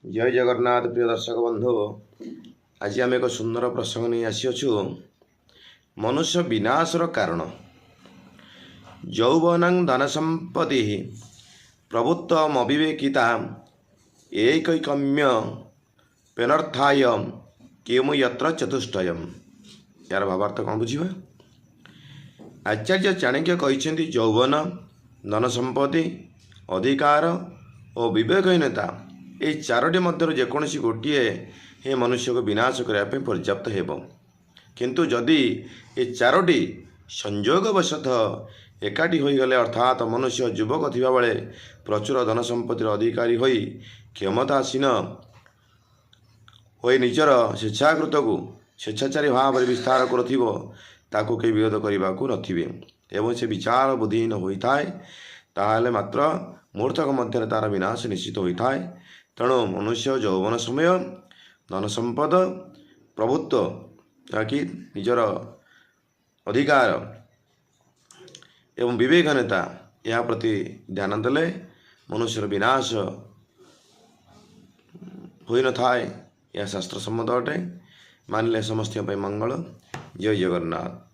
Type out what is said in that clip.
जय जगन्नाथ प्रिय दर्शक बंधु। आज आम एक सुंदर प्रसंग नहीं आसीअछु। मनुष्य विनाशर कारण यौवनं धन संपत्ति प्रभुत्वमविवेकिता एकैकम्य पेनर्थाय किमु यत्र चतुष्टयम्। यार भावार्थ कौन बुझा? आचार्य चाणक्य कहते यौवन धन संपत्ति अधिकार और विवेकहीनता ये चारोटी मध्य जेकोसी गोटे हे मनुष्य को विनाश करने पर्याप्त हेब। किंतु जदि ये चारोटी संयोगवशतः एकाठी हो गले अर्थात मनुष्य युवक थिबा बेले प्रचुर धन संपत्तिर अधिकारी होई क्षमतासीन होई निजर स्वेच्छाकृत को स्वेच्छाचारी भाव विस्तार करुथिबो ताको के विरोध करने को नथिबे एवं से विचार बुद्धिहीन होता है ताहले मात्र मुहूर्तक मध्य तार विनाश निश्चित होता है। तेणु मनुष्य यौवन समय धन संपद प्रभुत्व ताकि निजर अधिकार एवं विवेकहीनता या प्रति ध्यान देले मनुष्यर विनाश होई न थाए। यह शास्त्र सम्मत अटे। मानिले समस्त मंगल। जय जगन्नाथ।